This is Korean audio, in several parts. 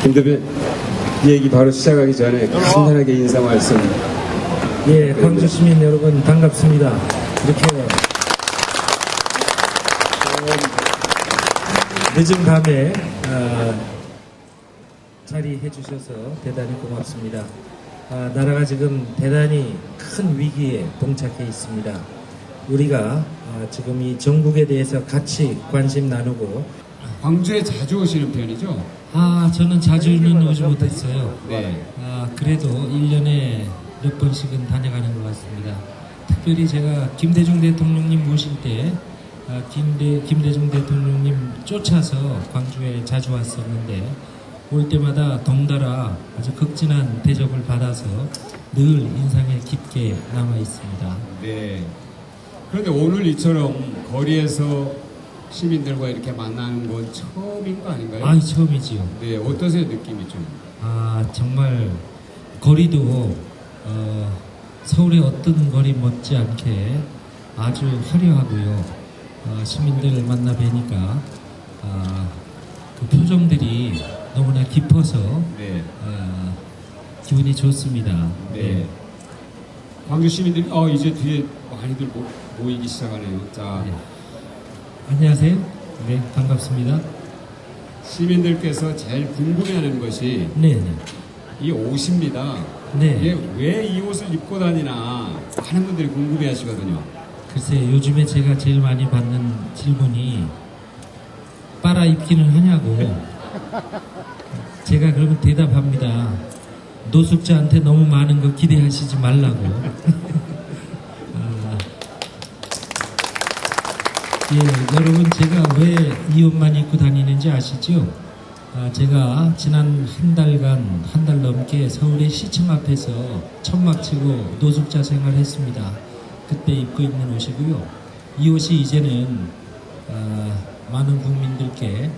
김 대표 얘기 바로 시작하기 전에 간단하게 인사 말씀. 예, 광주 시민 여러분 반갑습니다. 이렇게 늦은 밤에 자리해 주셔서 대단히 고맙습니다. 나라가 지금 대단히 큰 위기에 봉착해 있습니다. 우리가 지금 이 전국에 대해서 같이 관심 나누고. 광주에 자주 오시는 편이죠? 저는 자주는 오지 못했어요. 네. 그래도 1년에 몇 번씩은 다녀가는 것 같습니다. 특별히 제가 김대중 대통령님 모실 때 김대중 대통령님 쫓아서 광주에 자주 왔었는데, 올 때마다 덩달아 아주 극진한 대접을 받아서 늘 인상에 깊게 남아 있습니다. 네. 그런데 오늘 이처럼 거리에서 시민들과 이렇게 만나는 건 처음인 거 아닌가요? 처음이지요. 네. 어떠세요, 느낌이 좀? 정말 거리도 서울의 어떤 거리 못지않게 아주 화려하고요. 시민들 만나 뵈니까 그 표정들이 너무나 깊어서 네. 기분이 좋습니다. 네. 광주 시민들이 이제 뒤에 많이들 모이기 시작하네요. 자, 네. 안녕하세요. 네, 반갑습니다. 시민들께서 제일 궁금해하는 것이 네. 이 옷입니다. 네. 이게 왜 이 옷을 입고 다니나 많은 분들이 궁금해하시거든요. 글쎄, 요즘에 제가 제일 많이 받는 질문이 빨아 입기는 하냐고. 제가 그러면 대답합니다. 노숙자한테 너무 많은 거 기대하시지 말라고. 여러분, 제가 왜 이 옷만 입고 다니는지 아시죠? 제가 지난 한 달 넘게 서울의 시청 앞에서 천막 치고 노숙자 생활했습니다. 그때 입고 있는 옷이고요. 이 옷이 이제는 많은 국민들께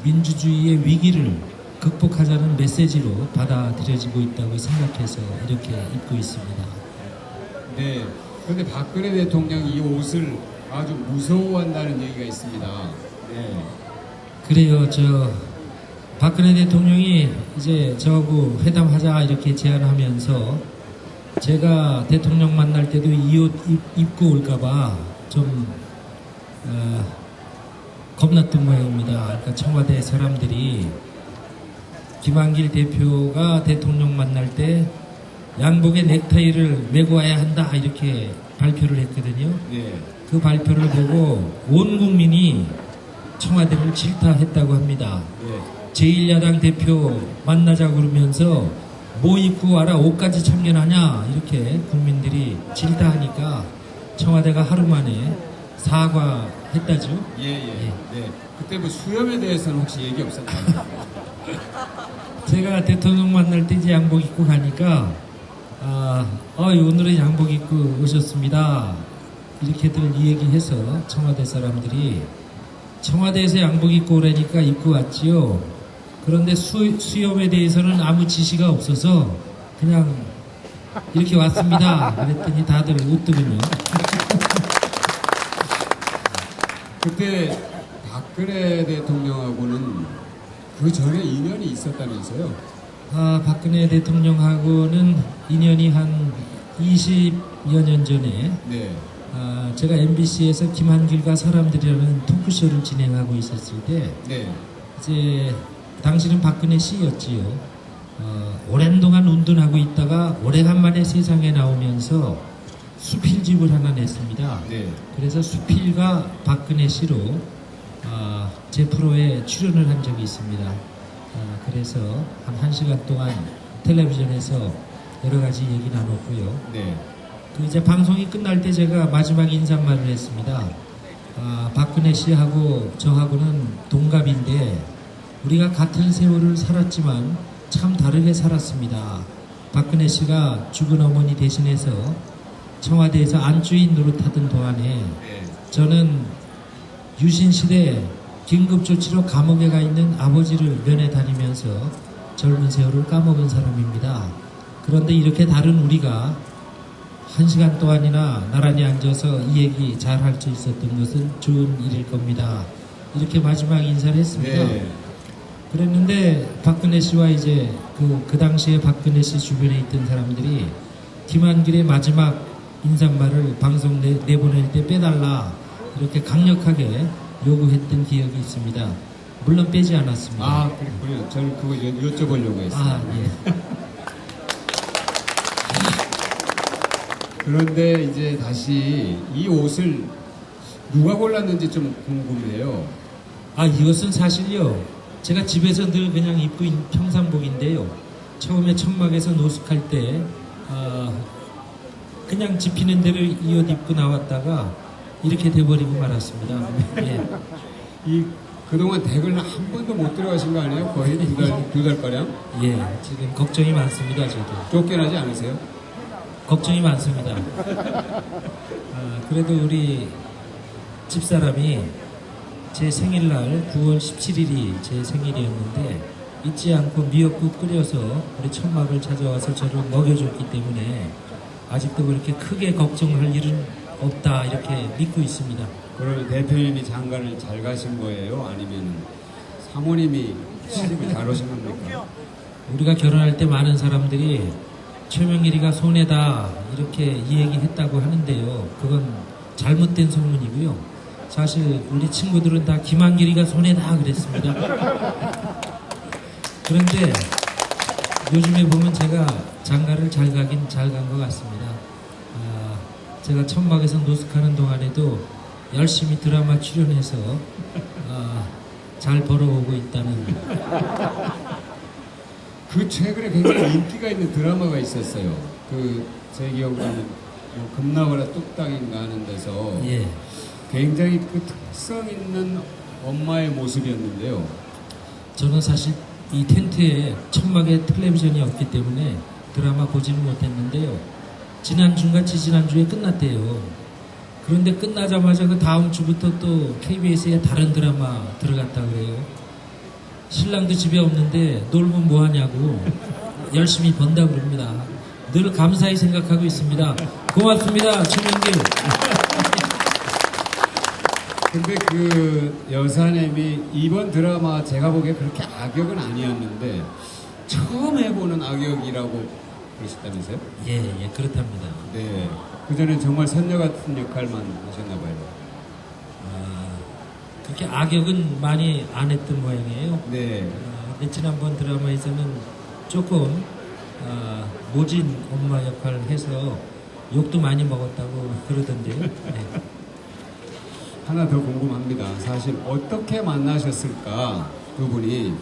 민주주의의 위기를 극복하자는 메시지로 받아들여지고 있다고 생각해서 이렇게 입고 있습니다. 네. 그런데 박근혜 대통령이 이 옷을 아주 무서워한다는 얘기가 있습니다. 네. 그래요. 박근혜 대통령이 이제 저하고 회담하자 이렇게 제안하면서 제가 대통령 만날 때도 이 옷 입고 올까봐 좀 겁났던 모양입니다. 그러니까 청와대 사람들이 김한길 대표가 대통령 만날 때 양복에 넥타이를 메고 와야 한다 이렇게 발표를 했거든요. 네. 그 발표를 보고 온 국민이 청와대를 질타했다고 합니다. 네. 제1야당 대표 만나자고 그러면서 뭐 입고 와라 옷까지 참견하냐 이렇게 국민들이 질타하니까 청와대가 하루 만에 사과했다죠. 예. 그때 뭐 수염에 대해서는 혹시 얘기 없었나요? 제가 대통령 만날 때 이제 양복 입고 가니까 오늘은 양복 입고 오셨습니다 이렇게들 얘기해서 청와대 사람들이 청와대에서 양복 입고 오라니까 입고 왔지요. 그런데 수염에 대해서는 아무 지시가 없어서 그냥 이렇게 왔습니다. 그랬더니 다들 웃더군요. 그때 박근혜 대통령하고는 그 전에 인연이 있었다면서요? 박근혜 대통령하고는 인연이 한 20여 년 전에 네. 제가 MBC에서 김한길과 사람들이라는 토크쇼를 진행하고 있었을 때 네. 이제 당시는 박근혜 씨였지요. 오랜 동안 운동하고 있다가 오래간만에 세상에 나오면서 수필집을 하나 냈습니다. 네. 그래서 수필과 박근혜 씨로 제 프로에 출연을 한 적이 있습니다. 그래서 한 1시간 동안 텔레비전에서 여러 가지 얘기 나눴고요. 네. 이제 방송이 끝날 때 제가 마지막 인사말을 했습니다. 박근혜 씨하고 저하고는 동갑인데 우리가 같은 세월을 살았지만 참 다르게 살았습니다. 박근혜 씨가 죽은 어머니 대신해서 청와대에서 안주인 노릇하던 동안에 네. 저는 유신시대 긴급조치로 감옥에 가 있는 아버지를 면회 다니면서 젊은 세월을 까먹은 사람입니다. 그런데 이렇게 다른 우리가 1시간 동안이나 나란히 앉아서 이 얘기 잘 할 수 있었던 것은 좋은 일일 겁니다. 이렇게 마지막 인사를 했습니다. 네. 그랬는데 박근혜 씨와 이제 그 당시에 박근혜 씨 주변에 있던 사람들이 김한길의 마지막 인사말을 방송 내보낼 때 빼달라 이렇게 강력하게 요구했던 기억이 있습니다. 물론 빼지 않았습니다. 아, 그렇군요. 저는 그거 여쭤보려고 했어요. 아, 예. 그런데 이제 다시 이 옷을 누가 골랐는지 좀 궁금해요. 아, 이것은 사실요. 제가 집에서 늘 그냥 입고 있는 평상복인데요. 처음에 천막에서 노숙할 때 그냥 집히는 대로 이 옷 입고 나왔다가 이렇게 돼버리고 말았습니다. 예. 이 그동안 댁을 한 번도 못 들어가신 거 아니에요? 거의 두 달가량? 예, 지금 걱정이 많습니다. 저도 쫓겨나지 않으세요? 걱정이 많습니다. 그래도 우리 집사람이 제 생일날 9월 17일이 제 생일이었는데 잊지 않고 미역국 끓여서 우리 천막을 찾아와서 저를 먹여줬기 때문에 아직도 그렇게 크게 걱정할 일은 없다 이렇게 믿고 있습니다. 그러면 대표님이 장가를 잘 가신 거예요? 아니면 사모님이 시집을 잘 오신 겁니까? 우리가 결혼할 때 많은 사람들이 최명길이가 손해다 이렇게 이야기했다고 하는데요. 그건 잘못된 소문이고요. 사실 우리 친구들은 다 김한길이가 손해다 그랬습니다. 그런데 요즘에 보면 제가 장가를 잘 가긴 잘 간 것 같습니다. 제가 천막에서 노숙하는 동안에도 열심히 드라마 출연해서 잘 벌어오고 있다는. 그 최근에 굉장히 인기가 있는 드라마가 있었어요. 그 제 기억으로는 뭐 금나와라 뚝딱인가 하는 데서 예. 굉장히 그 특성 있는 엄마의 모습이었는데요. 저는 사실 이 텐트에 천막에 텔레비전이 없기 때문에 드라마 보지는 못했는데요. 지난주인가 지지난주에 끝났대요. 그런데 끝나자마자 그 다음 주부터 또 KBS에 다른 드라마 들어갔다 그래요. 신랑도 집에 없는데 놀면 뭐하냐고 열심히 번다 그럽니다. 늘 감사히 생각하고 있습니다. 고맙습니다. 최명길. 근데 그 여사님이 이번 드라마 제가 보기에 그렇게 악역은 아니었는데 처음 해보는 악역이라고 그러셨다면서요? 예, 그렇답니다. 네. 그전엔 정말 선녀 같은 역할만 하셨나 봐요. 그렇게 악역은 많이 안 했던 모양이에요. 네. 근데 지난번 드라마에서는 조금 모진 엄마 역할을 해서 욕도 많이 먹었다고 그러던데요. 네. 하나 더 궁금합니다. 사실 어떻게 만나셨을까 두 분이.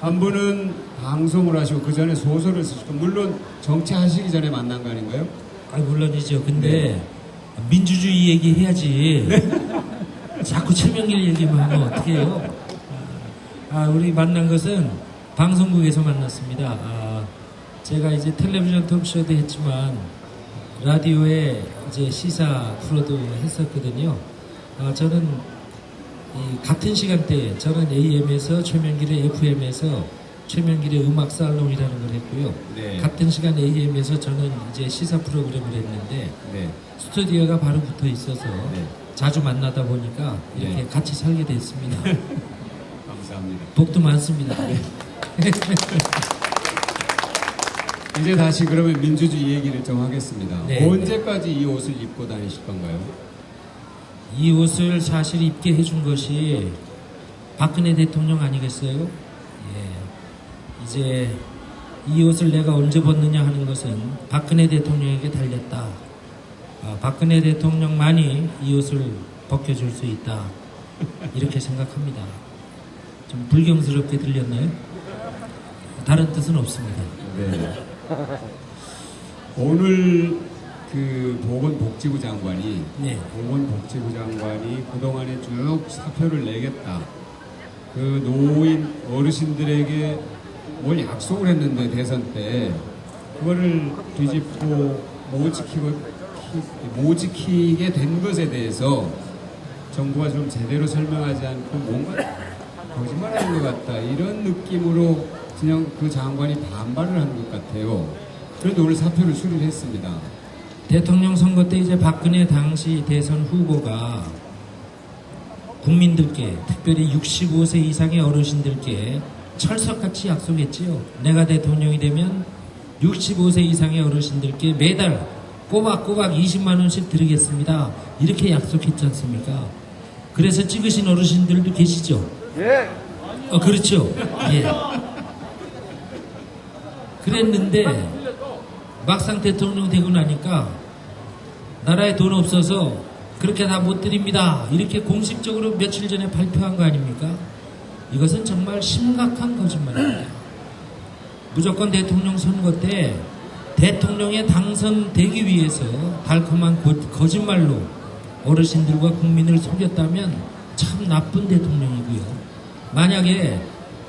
한 분은 방송을 하시고 그 전에 소설을 쓰시고 물론 정치하시기 전에 만난 거 아닌가요? 물론이죠. 근데 민주주의 얘기 해야지. 자꾸 최명길 얘기만 하면 어떡해요? 우리 만난 것은 방송국에서 만났습니다. 제가 이제 텔레비전 토크쇼도 했지만 라디오에 이제 시사 프로도 했었거든요. 저는 같은 시간대에 저는 AM에서 최명길의 FM에서 최명길의 음악 살롱이라는 걸 했고요. 네. 같은 시간 AM에서 저는 이제 시사 프로그램을 했는데 네. 스튜디오가 바로 붙어 있어서 네. 자주 만나다 보니까 이렇게 네. 같이 살게 됐습니다. 감사합니다. 복도 많습니다. 이제 다시 그러면 민주주의 얘기를 좀 하겠습니다. 네. 언제까지 이 옷을 입고 다니실 건가요? 이 옷을 사실 입게 해준 것이 박근혜 대통령 아니겠어요? 예. 이제 이 옷을 내가 언제 벗느냐 하는 것은 박근혜 대통령에게 달렸다. 박근혜 대통령만이 이 옷을 벗겨줄 수 있다. 이렇게 생각합니다. 좀 불경스럽게 들렸나요? 다른 뜻은 없습니다. 네. 오늘 그 보건복지부 장관이 네. 보건복지부 장관이 그동안에 쭉 사표를 내겠다. 그 노인 어르신들에게 뭘 약속을 했는데 대선 때 그거를 뒤집고 못 지키게 된 것에 대해서 정부가 좀 제대로 설명하지 않고 뭔가 거짓말하는 것 같다 이런 느낌으로 그냥 그 장관이 반발을 한 것 같아요. 그런데 오늘 사표를 수리를 했습니다. 대통령 선거 때 이제 박근혜 당시 대선 후보가 국민들께 특별히 65세 이상의 어르신들께 철석같이 약속했지요. 내가 대통령이 되면 65세 이상의 어르신들께 매달 꼬박꼬박 20만 원씩 드리겠습니다. 이렇게 약속했지 않습니까? 그래서 찍으신 어르신들도 계시죠? 예. 그렇죠. 예. 그랬는데 막상 대통령 되고 나니까 나라에 돈 없어서 그렇게 다 못 드립니다. 이렇게 공식적으로 며칠 전에 발표한 거 아닙니까? 이것은 정말 심각한 거짓말입니다. 무조건 대통령 선거 때 대통령에 당선되기 위해서 달콤한 거짓말로 어르신들과 국민을 속였다면 참 나쁜 대통령이고요. 만약에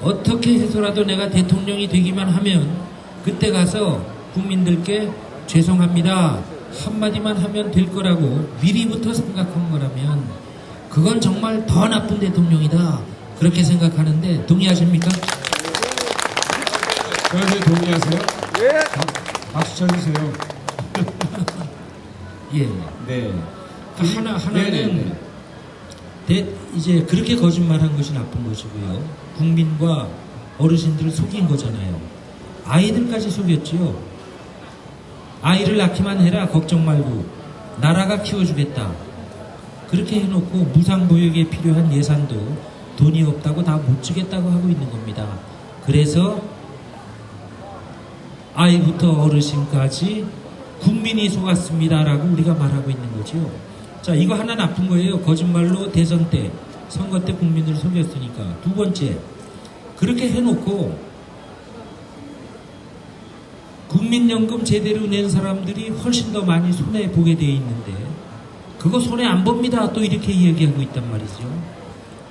어떻게 해서라도 내가 대통령이 되기만 하면 그때 가서 국민들께 죄송합니다 한마디만 하면 될 거라고 미리부터 생각한 거라면 그건 정말 더 나쁜 대통령이다 그렇게 생각하는데 동의하십니까? 그런데 동의하세요? 예. 박수 쳐주세요. 예. 네. 하나는 네네네. 이제 그렇게 거짓말한 것이 나쁜 것이고요. 국민과 어르신들을 속인 거잖아요. 아이들까지 속였지요. 아이를 낳기만 해라 걱정 말고 나라가 키워주겠다. 그렇게 해놓고 무상보육에 필요한 예산도 돈이 없다고 다 못 주겠다고 하고 있는 겁니다. 그래서 아이부터 어르신까지 국민이 속았습니다라고 우리가 말하고 있는 거죠. 자, 이거 하나 나쁜 거예요. 거짓말로 대선 때, 선거 때 국민을 속였으니까. 두 번째, 그렇게 해놓고 국민연금 제대로 낸 사람들이 훨씬 더 많이 손해보게 돼 있는데 그거 손해 안 봅니다. 또 이렇게 얘기하고 있단 말이죠.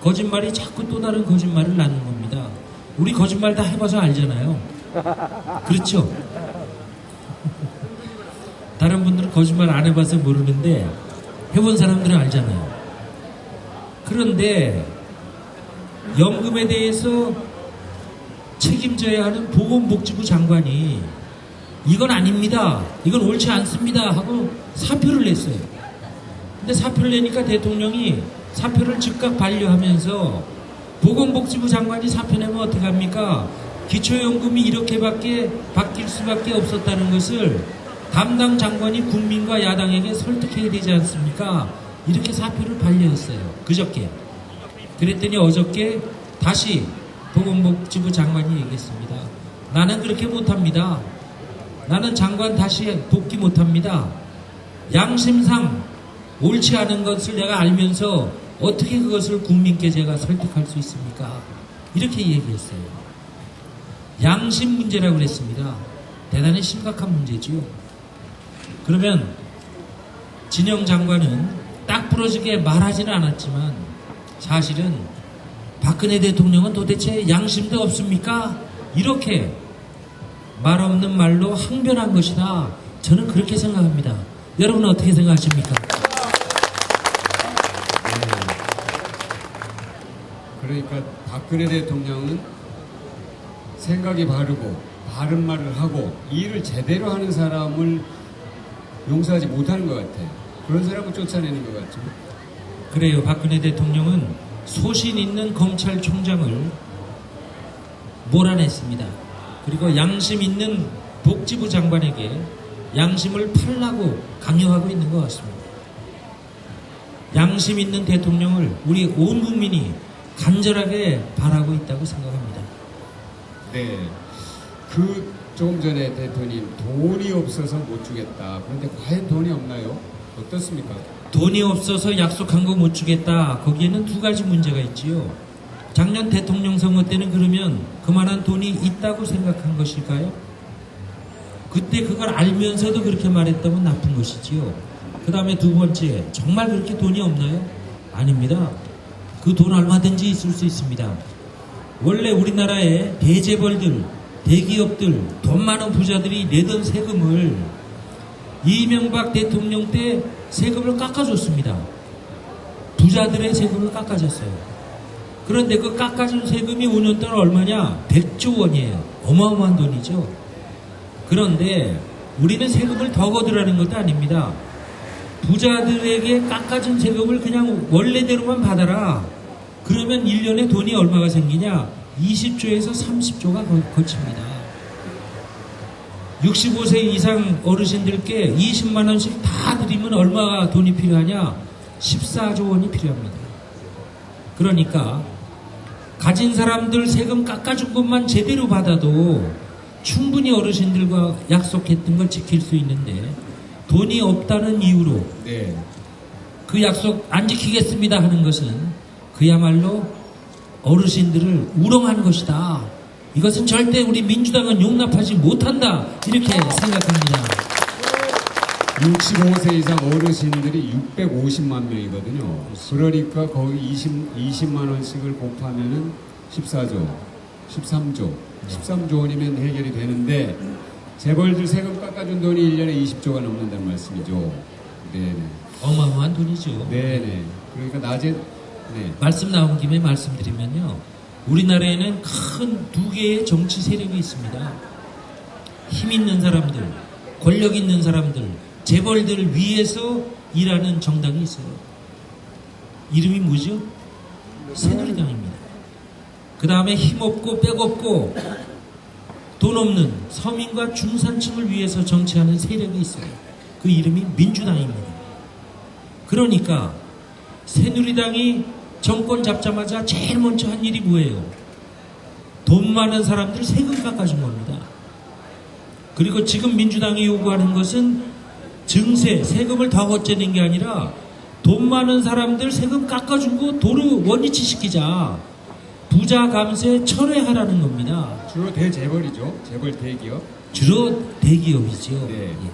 거짓말이 자꾸 또 다른 거짓말을 낳는 겁니다. 우리 거짓말 다 해봐서 알잖아요. 그렇죠? 다른 분들은 거짓말 안 해봐서 모르는데 해본 사람들은 알잖아요. 그런데 연금에 대해서 책임져야 하는 보건복지부 장관이 이건 아닙니다. 이건 옳지 않습니다. 하고 사표를 냈어요. 근데 사표를 내니까 대통령이 사표를 즉각 반려하면서 보건복지부 장관이 사표 내면 어떡합니까? 기초연금이 이렇게밖에 바뀔 수밖에 없었다는 것을 담당 장관이 국민과 야당에게 설득해야 되지 않습니까? 이렇게 사표를 반려했어요. 그저께. 그랬더니 어저께 다시 보건복지부 장관이 얘기했습니다. 나는 그렇게 못합니다. 나는 장관 다시 복귀 못합니다. 양심상 옳지 않은 것을 내가 알면서 어떻게 그것을 국민께 제가 설득할 수 있습니까? 이렇게 얘기했어요. 양심 문제라고 그랬습니다. 대단히 심각한 문제지요. 그러면 진영 장관은 딱 부러지게 말하지는 않았지만 사실은 박근혜 대통령은 도대체 양심도 없습니까? 이렇게 말 없는 말로 항변한 것이다. 저는 그렇게 생각합니다. 여러분은 어떻게 생각하십니까? 그러니까 박근혜 대통령은 생각이 바르고 바른 말을 하고 일을 제대로 하는 사람을 용서하지 못하는 것 같아요. 그런 사람을 쫓아내는 것 같죠. 그래요. 박근혜 대통령은 소신 있는 검찰총장을 몰아냈습니다. 그리고 양심 있는 복지부 장관에게 양심을 팔라고 강요하고 있는 것 같습니다. 양심 있는 대통령을 우리 온 국민이 간절하게 바라고 있다고 생각합니다. 네. 조금 전에 대표님 돈이 없어서 못 주겠다. 그런데 과연 돈이 없나요? 어떻습니까? 돈이 없어서 약속한 거 못 주겠다. 거기에는 두 가지 문제가 있지요. 작년 대통령 선거 때는 그러면 그만한 돈이 있다고 생각한 것일까요? 그때 그걸 알면서도 그렇게 말했다면 나쁜 것이지요. 그 다음에 두 번째, 정말 그렇게 돈이 없나요? 아닙니다. 그 돈 얼마든지 있을 수 있습니다. 원래 우리나라의 대재벌들, 대기업들, 돈 많은 부자들이 내던 세금을 이명박 대통령 때 세금을 깎아줬습니다. 부자들의 세금을 깎아줬어요. 그런데 그 깎아준 세금이 5년 동안 얼마냐? 100조 원이에요. 어마어마한 돈이죠. 그런데 우리는 세금을 더 거두라는 것도 아닙니다. 부자들에게 깎아준 세금을 그냥 원래대로만 받아라. 그러면 1년에 돈이 얼마가 생기냐? 20조에서 30조가 거칩니다. 65세 이상 어르신들께 20만 원씩 다 드리면 얼마가 돈이 필요하냐? 14조 원이 필요합니다. 그러니까 가진 사람들 세금 깎아준 것만 제대로 받아도 충분히 어르신들과 약속했던 걸 지킬 수 있는데 돈이 없다는 이유로 네. 그 약속 안 지키겠습니다 하는 것은 그야말로 어르신들을 우롱하는 것이다. 이것은 절대 우리 민주당은 용납하지 못한다. 이렇게 생각합니다. 65세 이상 어르신들이 650만 명이거든요. 그러니까 거기 20만 원씩을 곱하면은 14조, 13조 원이면 해결이 되는데 재벌들 세금 깎아준 돈이 1년에 20조가 넘는다는 말씀이죠. 네네. 어마어마한 돈이죠. 네네. 그러니까 낮에 네. 말씀 나온 김에 말씀드리면요. 우리나라에는 큰 두 개의 정치 세력이 있습니다. 힘 있는 사람들, 권력 있는 사람들, 재벌들을 위해서 일하는 정당이 있어요. 이름이 뭐죠? 새누리당입니다. 그 다음에 힘없고 빽없고 돈 없는 서민과 중산층을 위해서 정치하는 세력이 있어요. 그 이름이 민주당입니다. 그러니까 새누리당이 정권 잡자마자 제일 먼저 한 일이 뭐예요? 돈 많은 사람들 세금 깎아준 겁니다. 그리고 지금 민주당이 요구하는 것은 증세, 세금을 더 걷어내는 게 아니라 돈 많은 사람들 세금 깎아준 거 도로 원위치 시키자. 부자 감세 철회하라는 겁니다. 주로 대재벌이죠. 재벌 대기업. 주로 대기업이죠. 네. 예.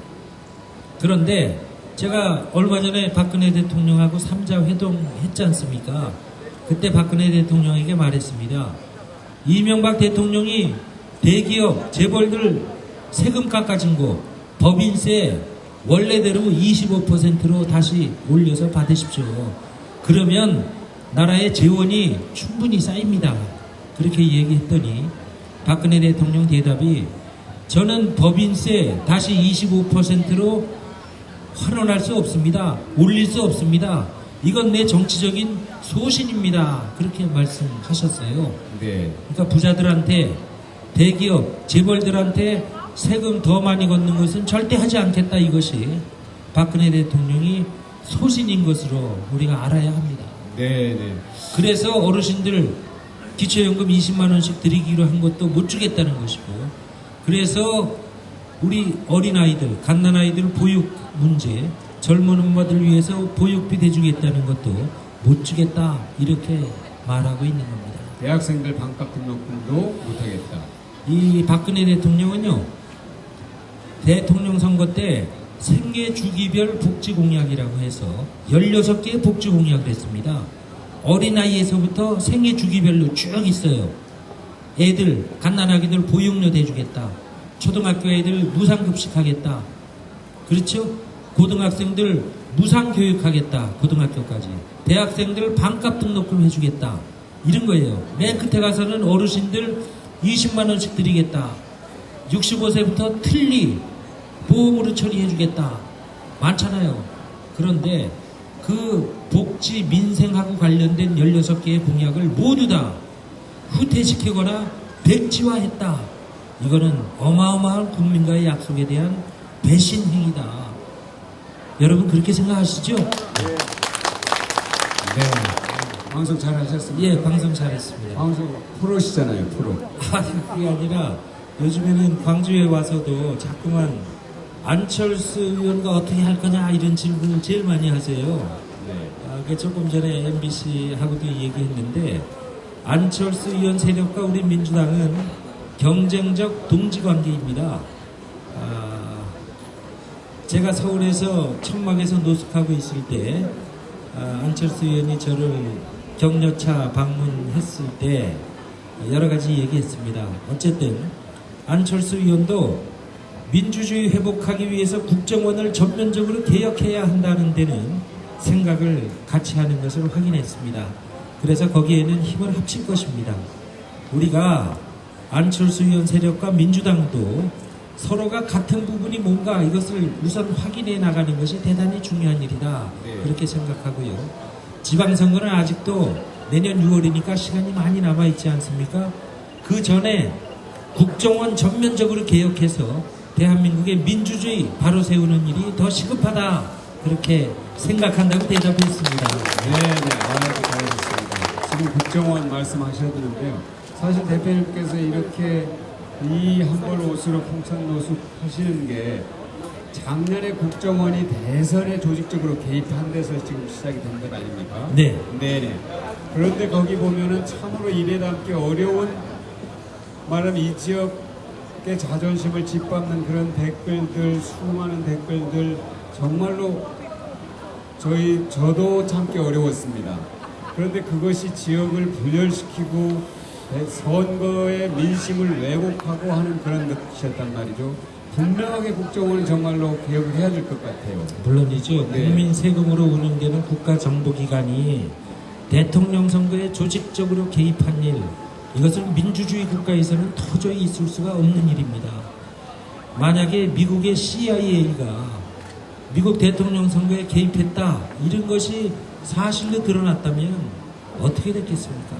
그런데 제가 얼마 전에 박근혜 대통령하고 3자 회동했지 않습니까? 그때 박근혜 대통령에게 말했습니다. 이명박 대통령이 대기업, 재벌들 세금 깎아준 거 법인세 원래대로 25%로 다시 올려서 받으십시오. 그러면 나라의 재원이 충분히 쌓입니다. 그렇게 얘기했더니 박근혜 대통령 대답이 저는 법인세 다시 25%로 환원할 수 없습니다. 올릴 수 없습니다. 이건 내 정치적인 소신입니다. 그렇게 말씀하셨어요. 네. 그러니까 부자들한테 대기업, 재벌들한테 세금 더 많이 걷는 것은 절대 하지 않겠다. 이것이 박근혜 대통령이 소신인 것으로 우리가 알아야 합니다. 네. 그래서 어르신들 기초연금 20만 원씩 드리기로 한 것도 못 주겠다는 것이고, 그래서 우리 어린아이들, 갓난아이들 보육 문제, 젊은 엄마들 위해서 보육비 대주겠다는 것도 못 주겠다. 이렇게 말하고 있는 겁니다. 대학생들 반값 등록금도 못하겠다. 이 박근혜 대통령은요, 대통령 선거 때 생애 주기별 복지 공약이라고 해서 16개의 복지 공약을 했습니다. 어린아이에서부터 생애 주기별로 쭉 있어요. 애들, 갓난아기들 보육료 대주겠다. 초등학교 애들 무상급식 하겠다. 그렇죠? 고등학생들 무상교육하겠다. 고등학교까지. 대학생들 반값 등록금 해주겠다. 이런 거예요. 맨 끝에 가서는 어르신들 20만 원씩 드리겠다. 65세부터 틀리 보험으로 처리해주겠다. 많잖아요. 그런데 그 복지 민생하고 관련된 16개의 공약을 모두 다 후퇴시키거나 백지화했다. 이거는 어마어마한 국민과의 약속에 대한 배신 행위다. 여러분 그렇게 생각하시죠? 네. 방송 잘 하셨습니다. 예, 방송 잘했습니다. 방송 프로시잖아요, 프로. 그게 아니라 요즘에는 광주에 와서도 자꾸만 안철수 의원과 어떻게 할 거냐 이런 질문을 제일 많이 하세요. 네. 조금 전에 MBC하고도 얘기했는데 안철수 의원 세력과 우리 민주당은 경쟁적 동지관계입니다. 제가 서울에서 천막에서 노숙하고 있을 때 안철수 의원이 저를 격려차 방문했을 때 여러 가지 얘기했습니다. 어쨌든 안철수 의원도 민주주의 회복하기 위해서 국정원을 전면적으로 개혁해야 한다는 데는 생각을 같이 하는 것을 확인했습니다. 그래서 거기에는 힘을 합칠 것입니다. 우리가 안철수 의원 세력과 민주당도 서로가 같은 부분이 뭔가 이것을 우선 확인해 나가는 것이 대단히 중요한 일이다. 네. 그렇게 생각하고요. 지방선거는 아직도 내년 6월이니까 시간이 많이 남아있지 않습니까? 그 전에 국정원 전면적으로 개혁해서 대한민국의 민주주의 바로 세우는 일이 더 시급하다 그렇게 생각한다고 대답했습니다. 네, 아주 잘하셨습니다. 지금 국정원 말씀하셨는데요. 사실 대표님께서 이렇게 이 한벌 옷으로 풍천노숙 하시는 게 작년에 국정원이 대선에 조직적으로 개입한 데서 지금 시작이 된 것 아닙니까? 네. 네네. 그런데 거기 보면은 참으로 입에 담기 어려운 말하면 이 지역의 자존심을 짓밟는 그런 댓글들, 수많은 댓글들 정말로 저도 참기 어려웠습니다. 그런데 그것이 지역을 분열시키고 선거의 민심을 왜곡하고 하는 그런 것이었단 말이죠. 분명하게 국정원은 정말로 개혁을 해야 될 것 같아요. 물론이죠. 네. 국민 세금으로 운영되는 국가정보기관이 대통령 선거에 조직적으로 개입한 일, 이것은 민주주의 국가에서는 도저히 있을 수가 없는 일입니다. 만약에 미국의 CIA가 미국 대통령 선거에 개입했다, 이런 것이 사실로 드러났다면 어떻게 됐겠습니까?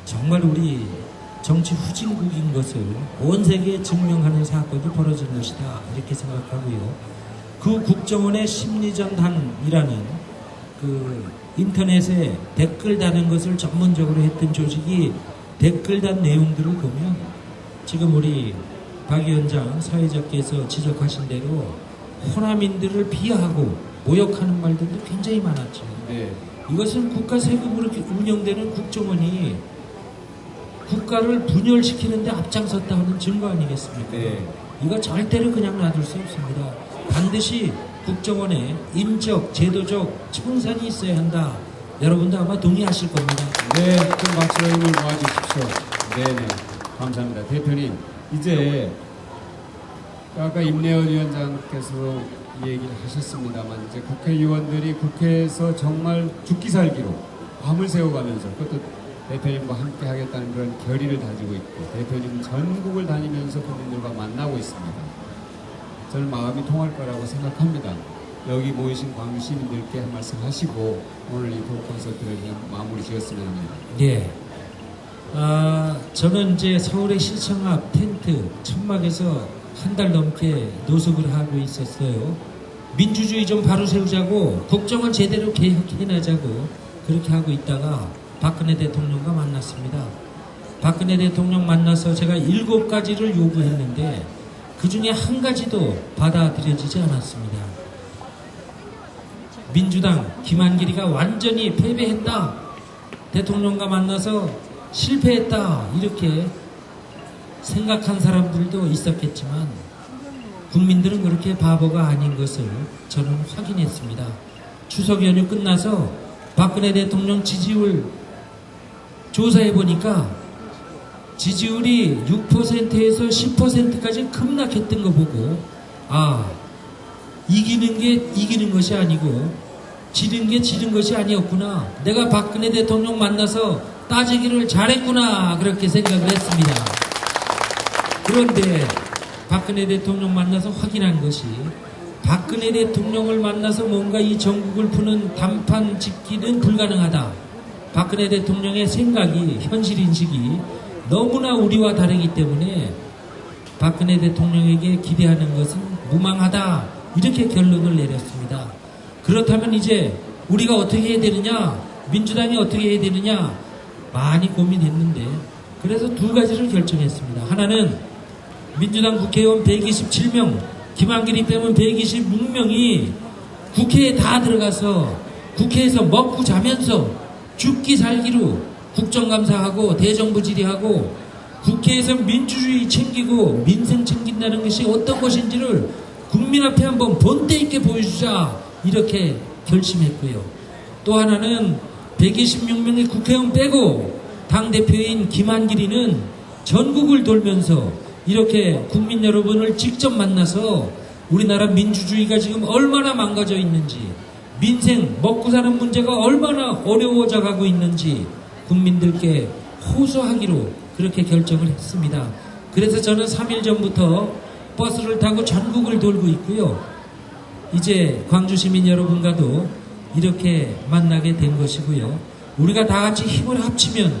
정말 우리 정치 후진국인 것을 온 세계에 증명하는 사건이 벌어진 것이다, 이렇게 생각하고요. 그 국정원의 심리전단이라는 그 인터넷에 댓글 다는 것을 전문적으로 했던 조직이 댓글 단 내용들을 보면 지금 우리 박 위원장 사회자께서 지적하신 대로 호남인들을 비하하고 모욕하는 말들도 굉장히 많았죠. 네. 이것은 국가 세금으로 운영되는 국정원이 국가를 분열시키는데 앞장섰다 하는 증거 아니겠습니까? 네. 이거 절대로 그냥 놔둘 수 없습니다. 반드시 국정원에 인적, 제도적 청산이 있어야 한다. 여러분도 아마 동의하실 겁니다. 네, 좀 박수로 힘을 모아주십시오. 네네, 감사합니다. 대표님, 이제 아까 임내원 위원장께서 얘기를 하셨습니다만 이제 국회의원들이 국회에서 정말 죽기 살기로 밤을 새워가면서 그것도 대표님과 함께 하겠다는 그런 결의를 다지고 있고 대표님 전국을 다니면서 국민들과 만나고 있습니다. 저는 마음이 통할 거라고 생각합니다. 여기 모이신 광주 시민들께 한 말씀 하시고 오늘 이 콘서트를 그냥 마무리 지었으면 합니다. 예. 저는 이제 서울의 시청 앞 텐트 천막에서 한 달 넘게 노숙을 하고 있었어요. 민주주의 좀 바로 세우자고 국정을 제대로 개혁해내자고 그렇게 하고 있다가 박근혜 대통령과 만났습니다. 박근혜 대통령 만나서 제가 7가지를 요구했는데 그 중에 한 가지도 받아들여지지 않았습니다. 민주당 김한길이가 완전히 패배했다. 대통령과 만나서 실패했다. 이렇게 생각한 사람들도 있었겠지만 국민들은 그렇게 바보가 아닌 것을 저는 확인했습니다. 추석 연휴 끝나서 박근혜 대통령 지지율 조사해보니까 지지율이 6%에서 10%까지 급락했던 거 보고 이기는 게 이기는 것이 아니고 지는 게 지는 것이 아니었구나. 내가 박근혜 대통령 만나서 따지기를 잘했구나. 그렇게 생각을 했습니다. 그런데 박근혜 대통령 만나서 확인한 것이 박근혜 대통령을 만나서 뭔가 이 전국을 푸는 단판 짓기는 불가능하다. 박근혜 대통령의 생각이 현실인식이 너무나 우리와 다르기 때문에 박근혜 대통령에게 기대하는 것은 무망하다. 이렇게 결론을 내렸습니다. 그렇다면 이제 우리가 어떻게 해야 되느냐, 민주당이 어떻게 해야 되느냐 많이 고민했는데 그래서 2가지를 결정했습니다. 하나는 민주당 국회의원 127명, 김한길이 빼면 126명이 국회에 다 들어가서 국회에서 먹고 자면서 죽기 살기로 국정감사하고 대정부 질의하고 국회에서 민주주의 챙기고 민생 챙긴다는 것이 어떤 것인지를 국민 앞에 한번 본때 있게 보여주자. 이렇게 결심했고요. 또 하나는 126명의 국회의원 빼고 당대표인 김한길이는 전국을 돌면서 이렇게 국민 여러분을 직접 만나서 우리나라 민주주의가 지금 얼마나 망가져 있는지, 민생 먹고 사는 문제가 얼마나 어려워져 가고 있는지 국민들께 호소하기로 그렇게 결정을 했습니다. 그래서 저는 3일 전부터 버스를 타고 전국을 돌고 있고요. 이제 광주 시민 여러분과도 이렇게 만나게 된 것이고요. 우리가 다 같이 힘을 합치면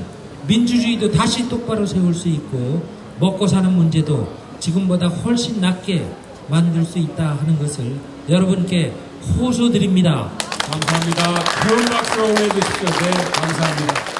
민주주의도 다시 똑바로 세울 수 있고 먹고 사는 문제도 지금보다 훨씬 낫게 만들 수 있다 하는 것을 여러분께 호소드립니다. 감사합니다. 큰 박수로 응해 주십시오. 네, 감사합니다.